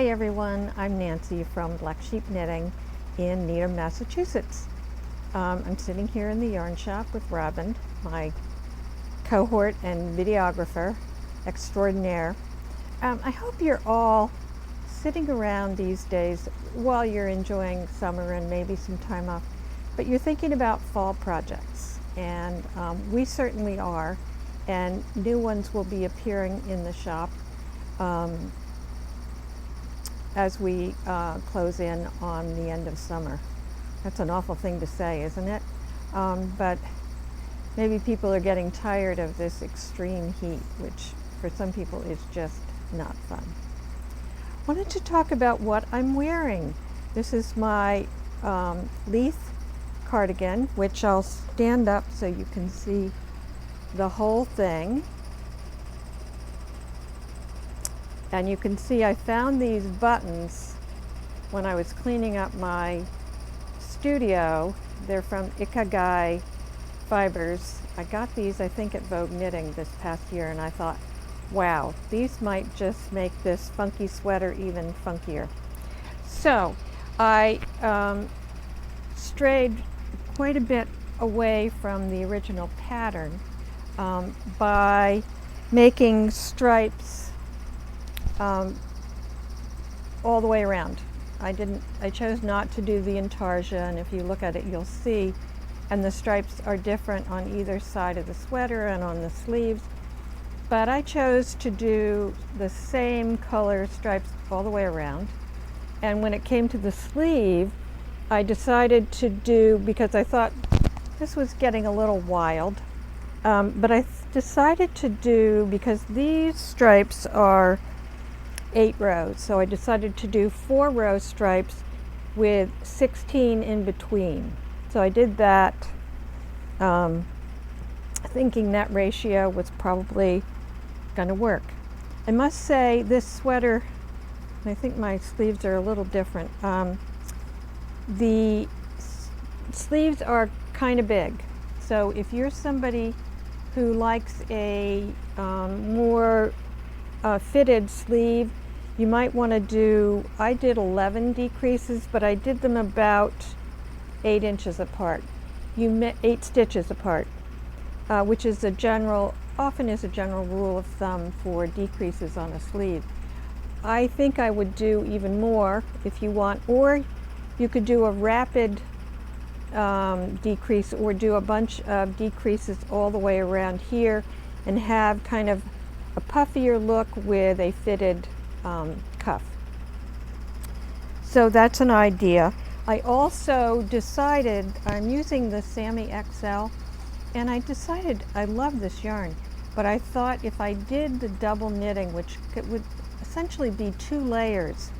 Hi everyone, I'm Nancy from Black Sheep Knitting in Needham, Massachusetts. I'm sitting here in the yarn shop with Robin, my cohort and videographer extraordinaire. I hope you're all sitting around these days while you're enjoying summer and maybe some time off, but you're thinking about fall projects, and we certainly are, and new ones will be appearing in the shop as we close in on the end of summer. That's an awful thing to say, isn't it? But maybe people are getting tired of this extreme heat, which for some people is just not fun. Wanted to talk about what I'm wearing. This is my Leith cardigan, which I'll stand up so you can see the whole thing. And you can see I found these buttons when I was cleaning up my studio. They're from Ikagai Fibers. I got these, I think, at Vogue Knitting this past year, and I thought, wow, these might just make this funky sweater even funkier. So I strayed quite a bit away from the original pattern by making stripes all the way around. I chose not to do the intarsia, and if you look at it you'll see, and the stripes are different on either side of the sweater and on the sleeves, but I chose to do the same color stripes all the way around. And when it came to the sleeve, I decided to do, because I thought this was getting a little wild, but I decided to do, because these stripes are 8 rows, so I decided to do 4 row stripes with 16 in between. So I did that thinking that ratio was probably going to work. I must say this sweater, I think my sleeves are a little different. The sleeves are kind of big, so if you're somebody who likes a more fitted sleeve, you might want to do, I did 11 decreases, but I did them about 8 inches apart. 8 stitches apart, which is often is a general rule of thumb for decreases on a sleeve. I think I would do even more if you want, or you could do a rapid decrease, or do a bunch of decreases all the way around here and have kind of a puffier look with a fitted cuff. So that's an idea. I also decided, I'm using the Sami XL, and I decided I love this yarn, but I thought if I did the double knitting, which would essentially be 2 layers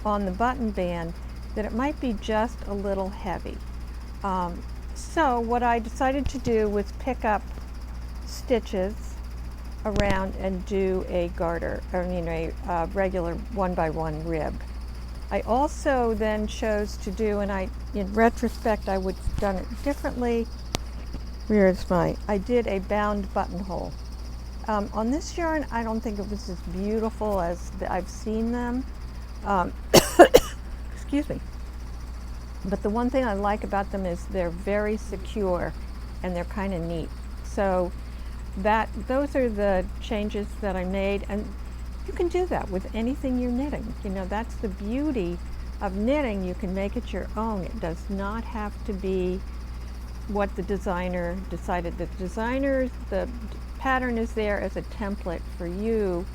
on the button band, that it might be just a little heavy. So what I decided to do was pick up stitches around and do a garter, a regular 1x1 rib. I also then chose to do, and in retrospect I would have done it differently. I did a bound buttonhole. On this yarn I don't think it was as beautiful as I've seen them. Excuse me. But the one thing I like about them is they're very secure and they're kind of neat. So those are the changes that I made, and you can do that with anything you're knitting. You know, that's the beauty of knitting. You can make it your own. It does not have to be what the designer decided. The pattern is there as a template for you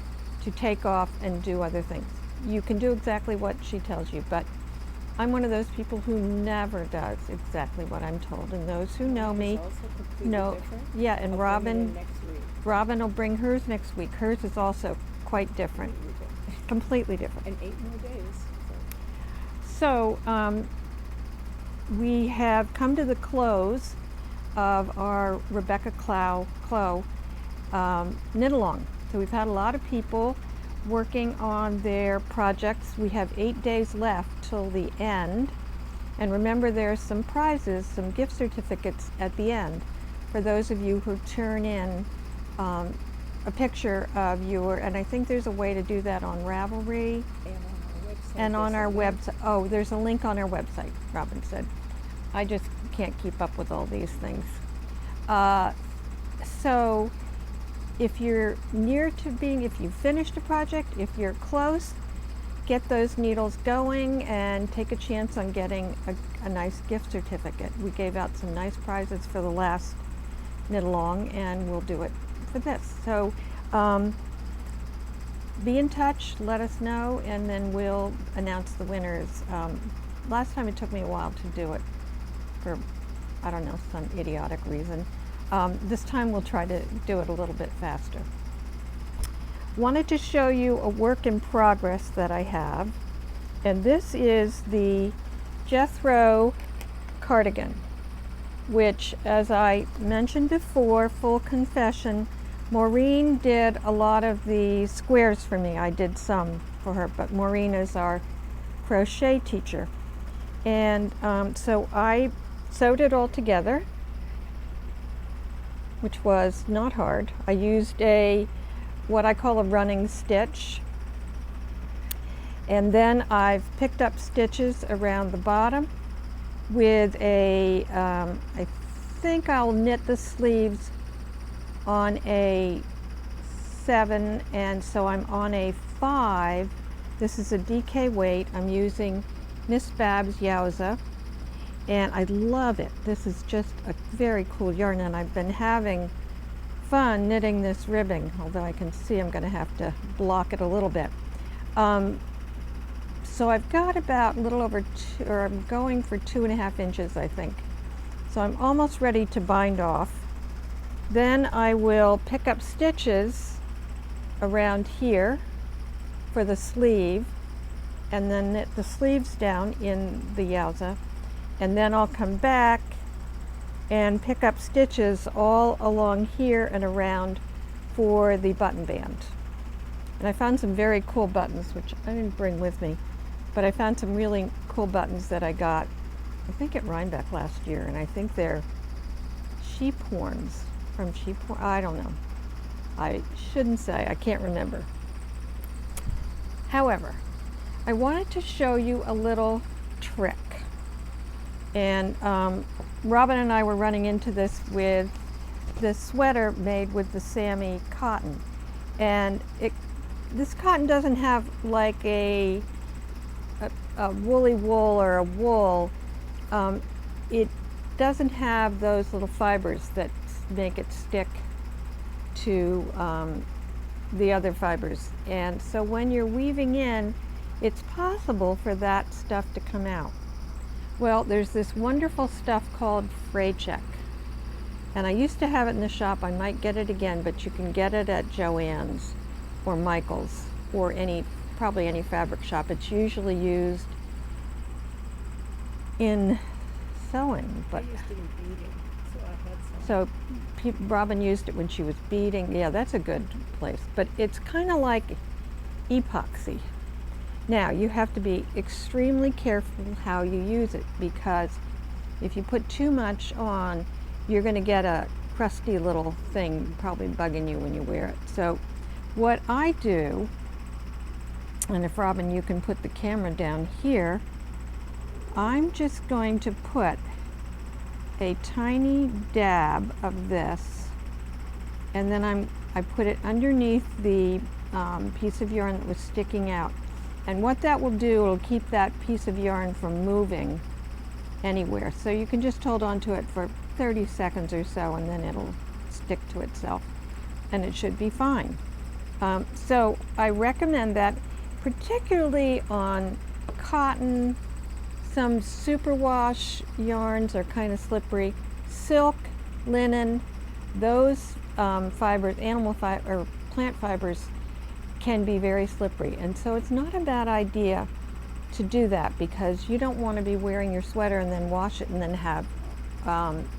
to take off and do other things. You can do exactly what she tells you, but I'm one of those people who never does exactly what I'm told, and those who know me know. Yeah, and Robin will bring hers next week. Hers is also quite different, completely different. And 8 more days. So we have come to the close of our Rebecca Clow knit along. So we've had a lot of people working on their projects. We have 8 days left till the end, and remember there's some prizes, some gift certificates at the end for those of you who turn in a picture of your, and I think there's a way to do that on Ravelry. And on our And on our website, oh, there's a link on our website, Robin said. I just can't keep up with all these things. So if you're near to being, if you've finished a project, if you're close, get those needles going and take a chance on getting a nice gift certificate. We gave out some nice prizes for the last knit along, and we'll do it for this. So be in touch, let us know, and then we'll announce the winners. Last time it took me a while to do it for, I don't know, some idiotic reason. This time we'll try to do it a little bit faster. Wanted to show you a work in progress that I have, and this is the Jethro cardigan, which, as I mentioned before, full confession, Maureen did a lot of the squares for me. I did some for her, but Maureen is our crochet teacher. And so I sewed it all together, which was not hard. I used what I call a running stitch. And then I've picked up stitches around the bottom with I think I'll knit the sleeves on a 7, and so I'm on a 5. This is a DK weight. I'm using Miss Bab's Yowza, and I love it. This is just a very cool yarn, and I've been having fun knitting this ribbing, although I can see I'm going to have to block it a little bit. So I've got about a little over I'm going for 2.5 inches, I think. So I'm almost ready to bind off. Then I will pick up stitches around here for the sleeve, and then knit the sleeves down in the Yowza, and then I'll come back and pick up stitches all along here and around for the button band. And I found some very cool buttons, which I didn't bring with me, but I found some really cool buttons that I got, I think, at Rhinebeck last year, and I think they're sheep horns. From sheep horn, I don't know. I shouldn't say, I can't remember. However, I wanted to show you a little trick. And Robin and I were running into this with this sweater made with the Sami cotton. And this cotton doesn't have like a woolly wool or a wool. It doesn't have those little fibers that make it stick to the other fibers. And so when you're weaving in, it's possible for that stuff to come out. Well, there's this wonderful stuff called fraying, and I used to have it in the shop. I might get it again, but you can get it at Joann's or Michael's or probably any fabric shop. It's usually used in sewing, but I used it in beading, so I had some. Robin used it when she was beading. Yeah, that's a good place, but it's kind of like epoxy. Now, you have to be extremely careful how you use it, because if you put too much on, you're going to get a crusty little thing probably bugging you when you wear it. So what I do, and if Robin, you can put the camera down here, I'm just going to put a tiny dab of this, and then I put it underneath the piece of yarn that was sticking out. And what that will do, it'll keep that piece of yarn from moving anywhere. So you can just hold on to it for 30 seconds or so, and then it'll stick to itself, and it should be fine. So I recommend that, particularly on cotton. Some superwash yarns are kind of slippery. Silk, linen, those fibers, animal fiber or plant fibers, can be very slippery, and so it's not a bad idea to do that, because you don't want to be wearing your sweater and then wash it and then have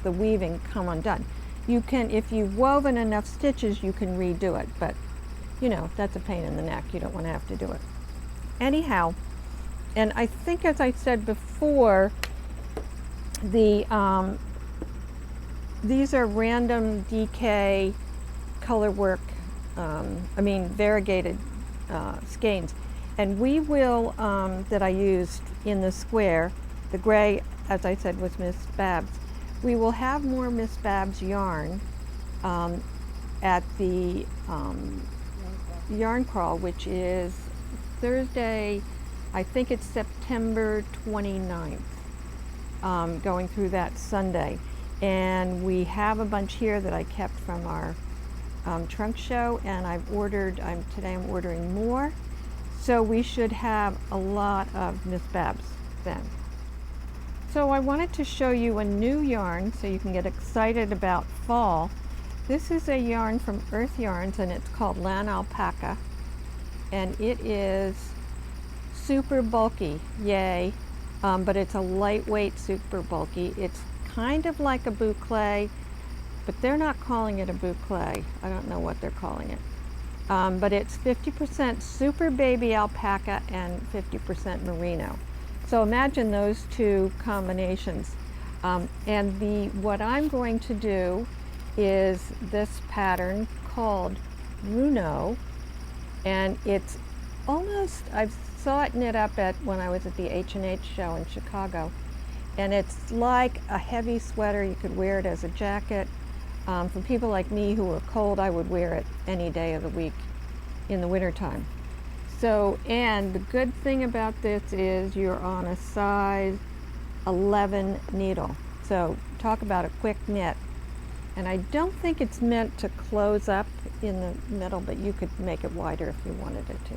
the weaving come undone. You can, if you've woven enough stitches, you can redo it, but you know, that's a pain in the neck. You don't want to have to do it. Anyhow, and I think, as I said before, these are random DK color work, variegated skeins. And we will, that I used in the square, the gray, as I said, was Miss Babs. We will have more Miss Babs yarn at the yarn crawl, which is Thursday, I think it's September 29th, going through that Sunday. And we have a bunch here that I kept from our trunk show, and I've ordered, today I'm ordering more. So we should have a lot of Miss Babs then. So I wanted to show you a new yarn so you can get excited about fall. This is a yarn from Urth Yarns, and it's called Lanalpaca, and it is super bulky, yay, but it's a lightweight super bulky. It's kind of like a boucle, but they're not calling it a boucle. I don't know what they're calling it. But it's 50% super baby alpaca and 50% merino. So imagine those two combinations. And what I'm going to do is this pattern called Ruuno, and it's almost, I saw it knit up when I was at the H&H show in Chicago, and it's like a heavy sweater. You could wear it as a jacket. For people like me who are cold, I would wear it any day of the week in the wintertime. So, and the good thing about this is you're on a size 11 needle. So talk about a quick knit. And I don't think it's meant to close up in the middle, but you could make it wider if you wanted it to.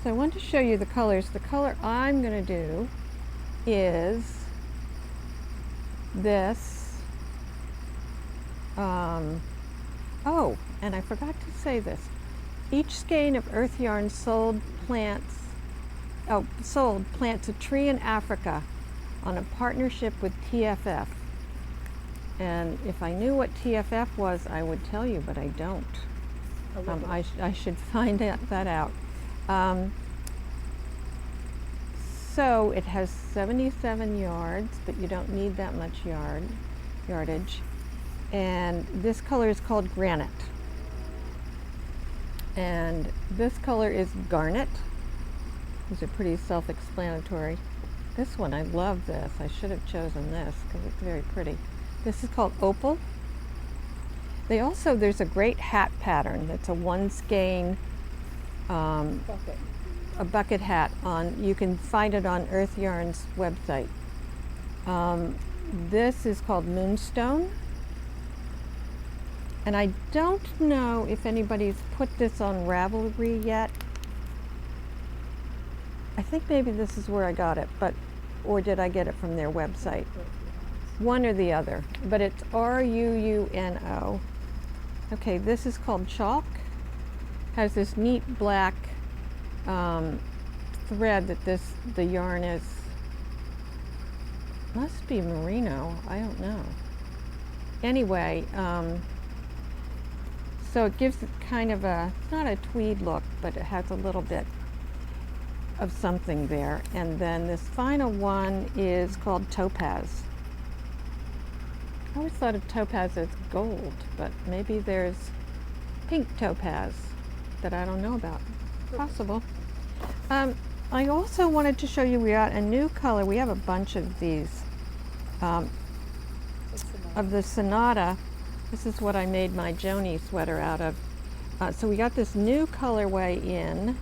So I want to show you the colors. The color I'm going to do is this. Oh, and I forgot to say this. Each skein of Urth Yarn plants a tree in Africa on a partnership with TFF. And if I knew what TFF was, I would tell you, but I don't. I should find that out. So it has 77 yards, but you don't need that much yardage. And this color is called Granite. And this color is Garnet. These are pretty self-explanatory. This one, I love this. I should have chosen this because it's very pretty. This is called Opal. There's a great hat pattern that's a one skein, a bucket hat. You can find it on Urth Yarn's website. This is called Moonstone. And I don't know if anybody's put this on Ravelry yet. I think maybe this is where I got it, or did I get it from their website? One or the other, but it's Ruuno. Okay, this is called Chalk. Has this neat black thread that the yarn is, must be merino, I don't know. Anyway, so it gives it kind of it's not a tweed look, but it has a little bit of something there. And then this final one is called Topaz. I always thought of topaz as gold, but maybe there's pink topaz that I don't know about. Possible. I also wanted to show you, we got a new color. We have a bunch of these, of the Sonata. This is what I made my Joni sweater out of. So we got this new colorway in.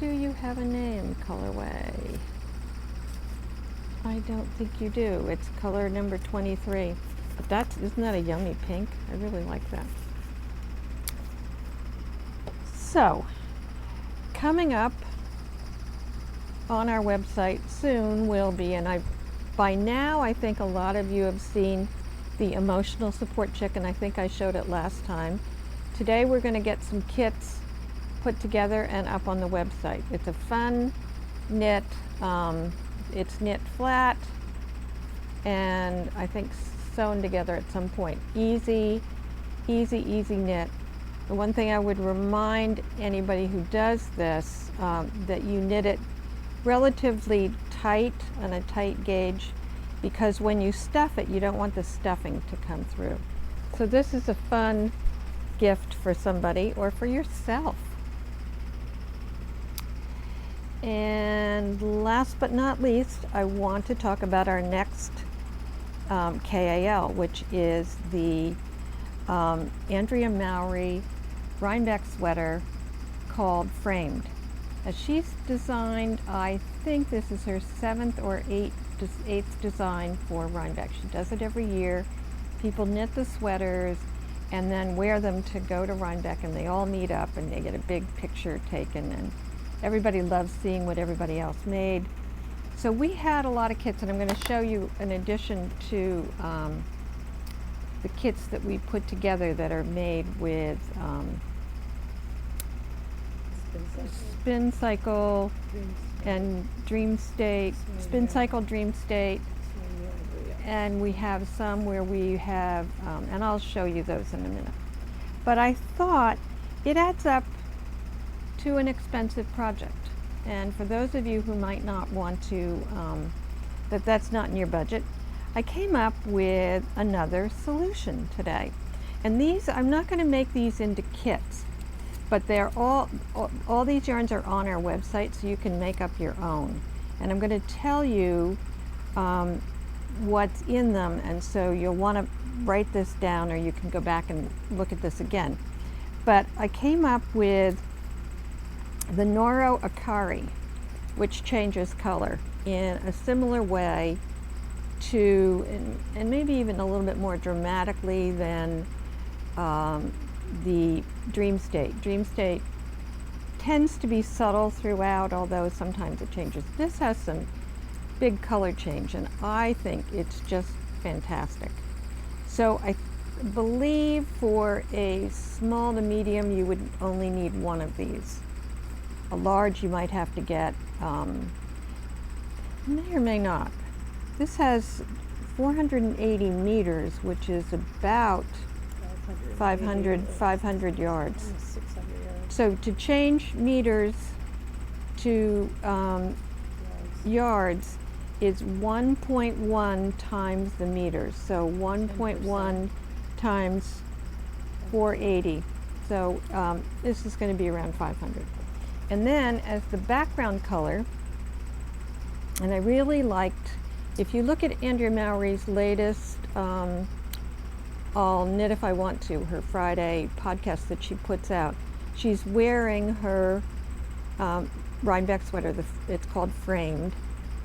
Do you have a name, colorway? I don't think you do. It's color number 23. But isn't that a yummy pink? I really like that. So, coming up on our website soon will be, and by now I think a lot of you have seen the emotional support chicken. I think I showed it last time. Today we're going to get some kits put together and up on the website. It's a fun knit. It's knit flat and I think sewn together at some point. Easy knit. The one thing I would remind anybody who does this, that you knit it relatively tight on a tight gauge, because when you stuff it, you don't want the stuffing to come through. So this is a fun gift for somebody or for yourself. And last but not least, I want to talk about our next KAL, which is the Andrea Mowry Rhinebeck sweater called Framed. She's designed, I think this is her 7th or 8th design for Rhinebeck. She does it every year. People knit the sweaters and then wear them to go to Rhinebeck, and they all meet up and they get a big picture taken, and everybody loves seeing what everybody else made. So we had a lot of kits, and I'm going to show you an addition to the kits that we put together that are made with Spin Cycle and Dream State, Spin Cycle, Dream State, and we have some where we have, and I'll show you those in a minute. But I thought it adds up to an expensive project. And for those of you who might not want to, that's not in your budget, I came up with another solution today. And these, I'm not going to make these into kits, but they're all these yarns are on our website, so you can make up your own. And I'm going to tell you what's in them, and so you'll want to write this down, or you can go back and look at this again. But I came up with the Noro Arkari, which changes color in a similar way to, and maybe even a little bit more dramatically than the Dream State. Dream State tends to be subtle throughout, although sometimes it changes. This has some big color change, and I think it's just fantastic. So I believe for a small to medium, you would only need one of these. A large, you might have to get, may or may not. This has 480 meters, which is about 500 yards. So to change meters to yards is 1.1 times the meters. So 1.1 times 480. So this is going to be around 500. And then as the background color, and I really liked, if you look at Andrea Mowry's latest I'll Knit If I Want To, her Friday podcast that she puts out, she's wearing her Rhinebeck sweater, it's called Framed,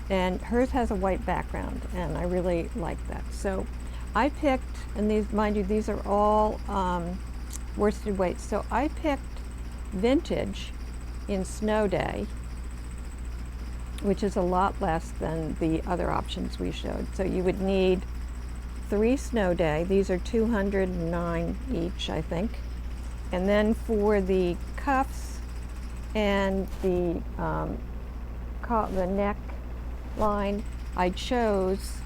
and hers has a white background, and I really like that. So I picked, and these, mind you, these are all worsted weights, so I picked Vintage in Snow Day, which is a lot less than the other options we showed. So you would need 3 Snow Day. These are 209 each, I think. And then for the cuffs and the neck line, I chose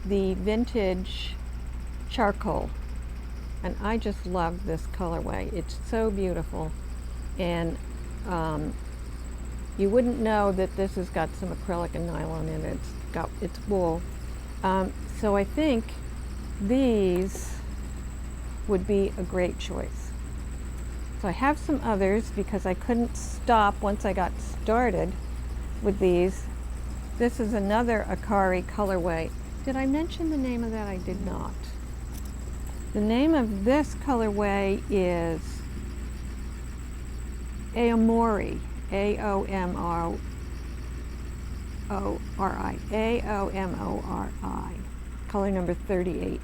the Vintage Charcoal. And I just love this colorway. It's so beautiful. And you wouldn't know that this has got some acrylic and nylon in it. It's wool. So I think these would be a great choice. So I have some others because I couldn't stop once I got started with these. This is another Arkari colorway. Did I mention the name of that? I did not. The name of this colorway is Aomori, Aomori, Aomori, color number 38.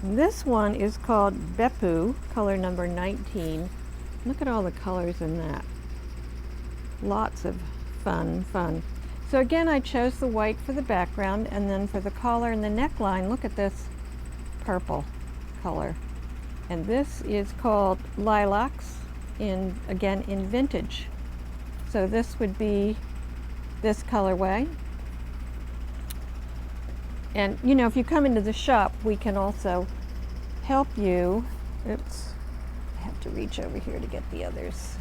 And this one is called Beppu, color number 19. Look at all the colors in that. Lots of fun. So again, I chose the white for the background, and then for the collar and the neckline, look at this purple color. And this is called Lilacs, again in Vintage. So this would be this colorway. And you know, if you come into the shop, we can also help you. Oops, I have to reach over here to get the others.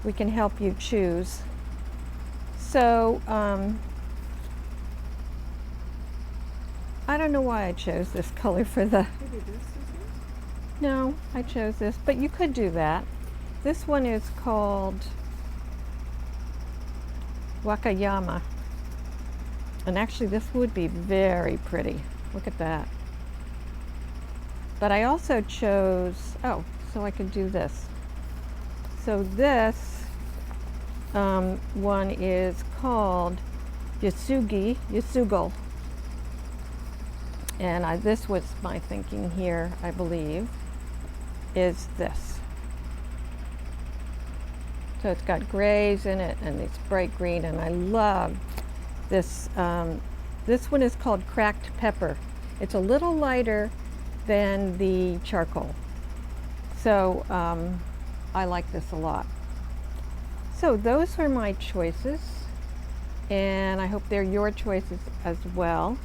We can help you choose. So I don't know why I chose this color for the. No, I chose this, but you could do that. This one is called Wakayama. And actually this would be very pretty. Look at that. But I also chose, oh, so I could do this. So this one is called Yasugi, and this was my thinking here, I believe, is this. So it's got grays in it and it's bright green, and I love this. This one is called Cracked Pepper. It's a little lighter than the charcoal. So I like this a lot. So those are my choices, and I hope they're your choices as well.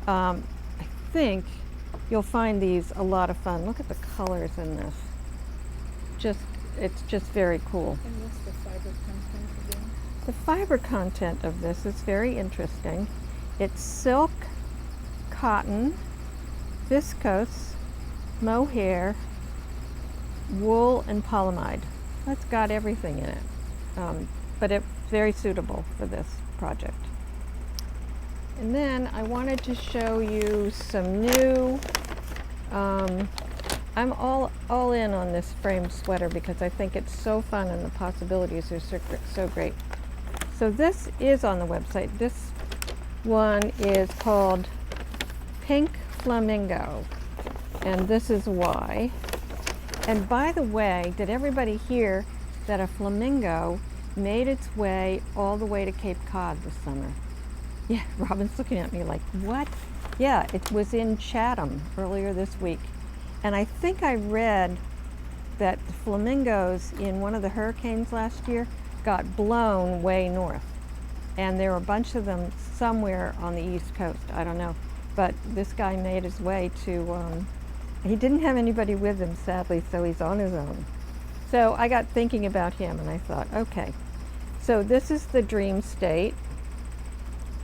I think you'll find these a lot of fun. Look at the colors in this. It's just very cool. And what's the fiber content again? The fiber content of this is very interesting. It's silk, cotton, viscose, mohair, wool, and polyamide. That's got everything in it, but it's very suitable for this project. And then I wanted to show you some new, I'm all in on this frame sweater because I think it's so fun and the possibilities are so great. So this is on the website. This one is called Pink Flamingo, and this is why. And by the way, did everybody hear that a flamingo made its way all the way to Cape Cod this summer? Yeah, Robin's looking at me like, what? Yeah, it was in Chatham earlier this week. And I think I read that the flamingos in one of the hurricanes last year got blown way north. And there were a bunch of them somewhere on the East Coast, I don't know. But this guy made his way to, he didn't have anybody with him, sadly, so he's on his own. So I got thinking about him and I thought, okay. So this is the Dream State,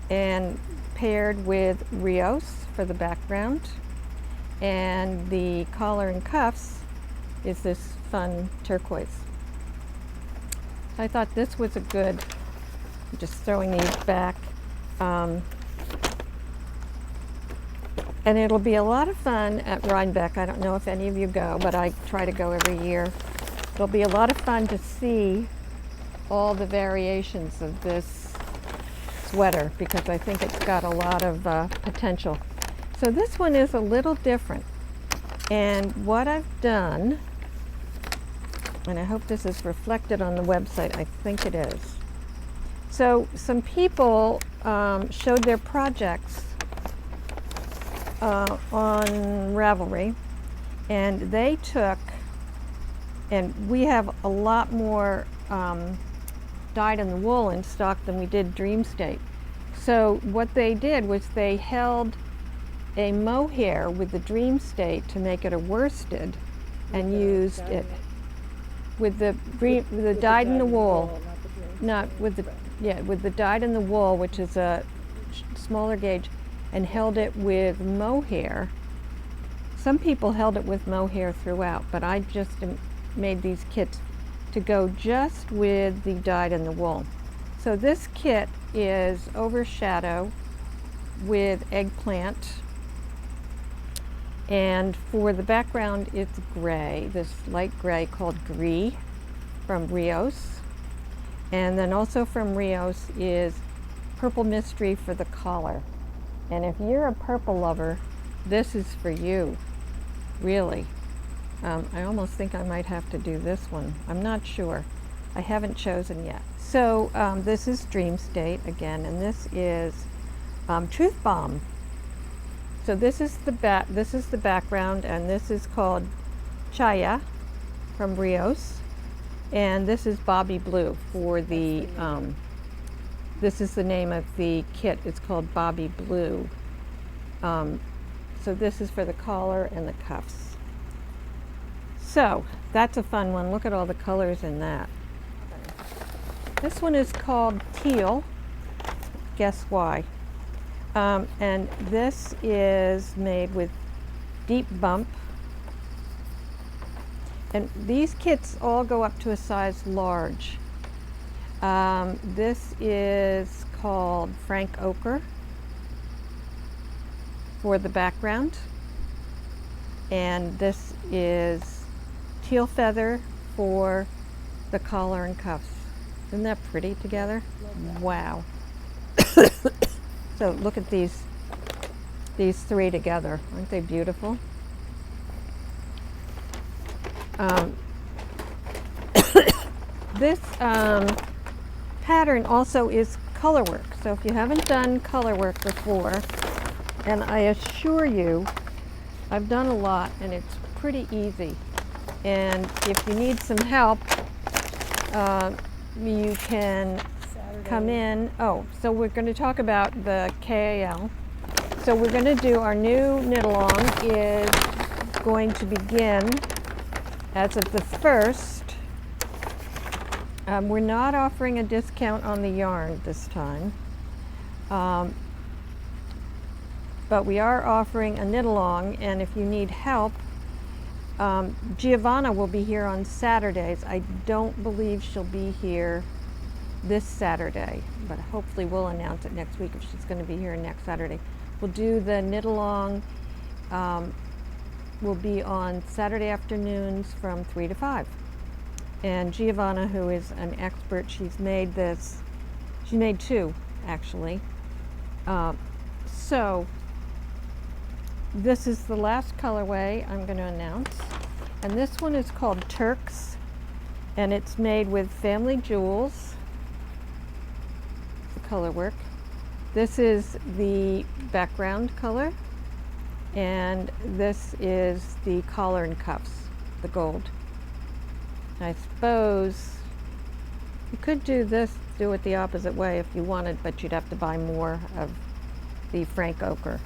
and paired with Rios for the background. And the collar and cuffs is this fun turquoise. So I thought this was a good, I'm just throwing these back. And it'll be a lot of fun at Rhinebeck. I don't know if any of you go, but I try to go every year. It'll be a lot of fun to see all the variations of this sweater because I think it's got a lot of potential. So this one is a little different. And what I've done, and I hope this is reflected on the website, I think it is. So some people showed their projects on Ravelry, and they took, and we have a lot more dyed in the wool in stock than we did Dream State. So what they did was they held a mohair with the Dream State to make it a worsted, and used it with the dyed in the wool, not with the, yeah, with the dyed in the wool, which is a smaller gauge, and held it with mohair. Some people held it with mohair throughout, but I just made these kits to go just with the dyed in the wool. So this kit is overshadow with eggplant, and for the background it's gray, this light gray called Gris from Rios, and then also from Rios is Purple Mystery for the collar. And if you're a purple lover, this is for you, really. I almost think I might have to do this one. I'm not sure. I haven't chosen yet. So this is Dream State again, and this is Truth Bomb. So this is the background, and this is called Chaya from Rios, and this is Bobby Blue for the. This is the name of the kit. It's called Bobby Blue. So this is for the collar and the cuffs. So that's a fun one. Look at all the colors in that. This one is called Teal. Guess why? And this is made with Deep Bump. And these kits all go up to a size large. This is called Frank Ochre for the background. And this is teal feather for the collar and cuffs. Isn't that pretty together? Wow. So look at these three together. Aren't they beautiful? This pattern also is color work. So if you haven't done color work before, and I assure you, I've done a lot and it's pretty easy. And if you need some help, you can come in. Oh, so we're going to talk about the KAL. So we're going to do our new knit along is going to begin as of the 1st. We're not offering a discount on the yarn this time, but we are offering a knit along, and if you need help, Giovanna will be here on Saturdays. I don't believe she'll be here this Saturday, but hopefully we'll announce it next week if she's going to be here next Saturday. We'll do the knit along, will be on Saturday afternoons from 3 to 5. And Giovanna, who is an expert, she's made this, she made two actually. So this is the last colorway I'm going to announce. And this one is called Turks, and it's made with family jewels, the color work. This is the background color, and this is the collar and cuffs, the gold. I suppose you could do it the opposite way if you wanted, but you'd have to buy more of the Frank Ochre.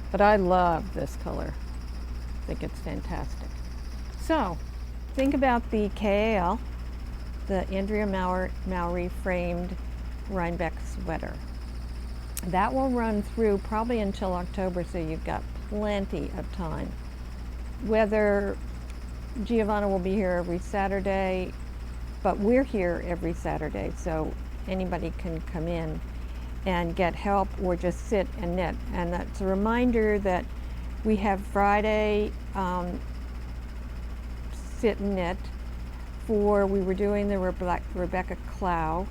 But I love this color. I think it's fantastic. So think about the KAL, the Andrea Mowry framed Rhinebeck sweater. That will run through probably until October, so you've got plenty of time. Whether Giovanna will be here every Saturday, but we're here every Saturday, so anybody can come in and get help or just sit and knit. And that's a reminder that we have Friday sit and knit we were doing the Rebecca Clow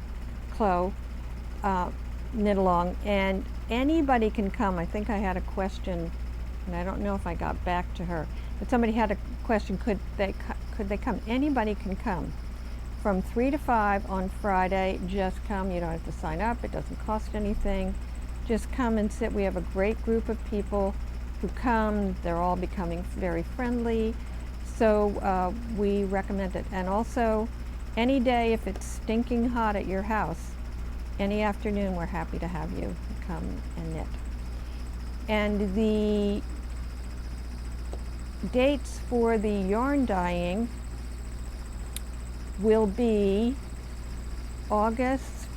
knit along, and anybody can come. I think I had a question, and I don't know if I got back to her, but somebody had a question, could they come? Anybody can come from 3 to 5 on Friday. Just come. You don't have to sign up. It doesn't cost anything. Just come and sit. We have a great group of people who come. They're all becoming very friendly. So we recommend it. And also, any day if it's stinking hot at your house, any afternoon, we're happy to have you come and knit. And the dates for the yarn dyeing will be August.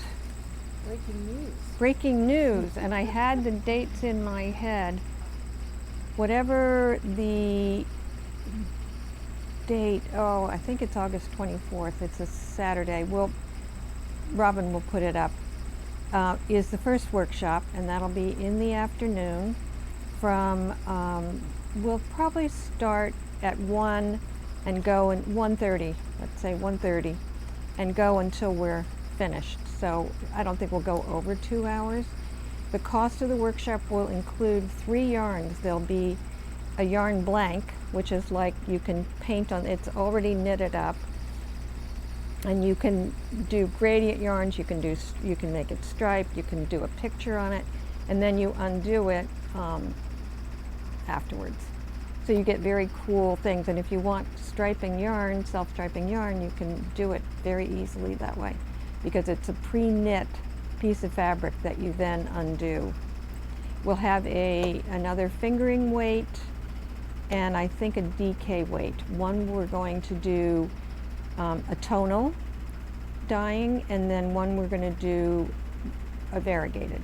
Breaking news. Breaking news, and I had the dates in my head. Whatever the date, oh, I think it's August 24th. It's a Saturday. Robin will put it up. Is the first workshop, and that'll be in the afternoon from, we'll probably start at 1 and go in 1:30, let's say 1:30, and go until we're finished. So I don't think we'll go over 2 hours. The cost of the workshop will include 3 yarns. There'll be a yarn blank, which is like you can paint on, it's already knitted up, and you can do gradient yarns, you can make it striped, you can do a picture on it, and then you undo it afterwards. So you get very cool things, and if you want striping yarn, self-striping yarn, you can do it very easily that way, because it's a pre-knit piece of fabric that you then undo. We'll have another fingering weight, and I think a DK weight. One we're going to do a tonal dyeing, and then one we're going to do a variegated.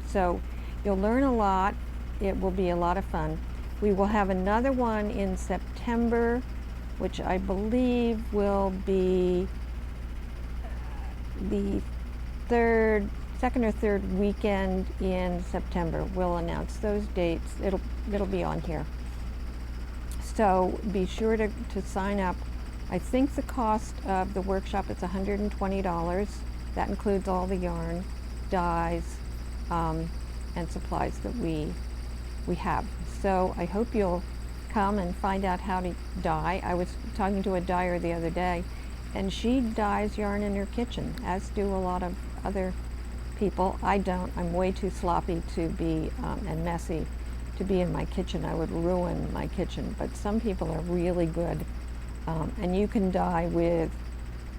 So you'll learn a lot. It will be a lot of fun. We will have another one in September which I believe will be the second or third weekend in September. We'll announce those dates. It'll be on here. So be sure to sign up. I think the cost of the workshop is $120. That includes all the yarn, dyes, and supplies that we have. So I hope you'll come and find out how to dye. I was talking to a dyer the other day, and she dyes yarn in her kitchen, as do a lot of other people. I don't. I'm way too sloppy to be and messy to be in my kitchen. I would ruin my kitchen, but some people are really good. And you can dye with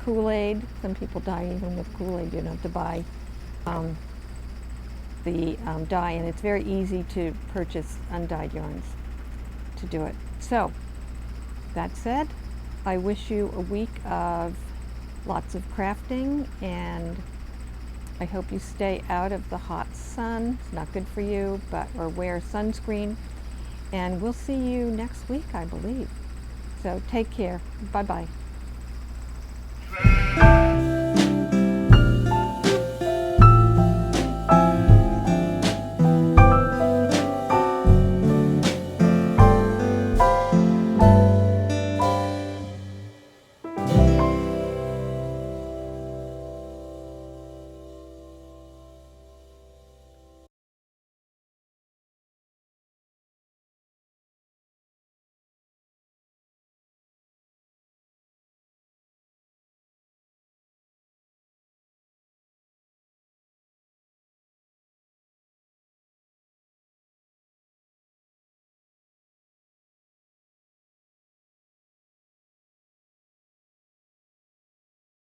Kool-Aid. Some people dye even with Kool-Aid. You don't have to buy the dye, and it's very easy to purchase undyed yarns to do it. So, that said, I wish you a week of lots of crafting, and I hope you stay out of the hot sun. It's not good for you, or wear sunscreen. And we'll see you next week, I believe. So take care. Bye-bye.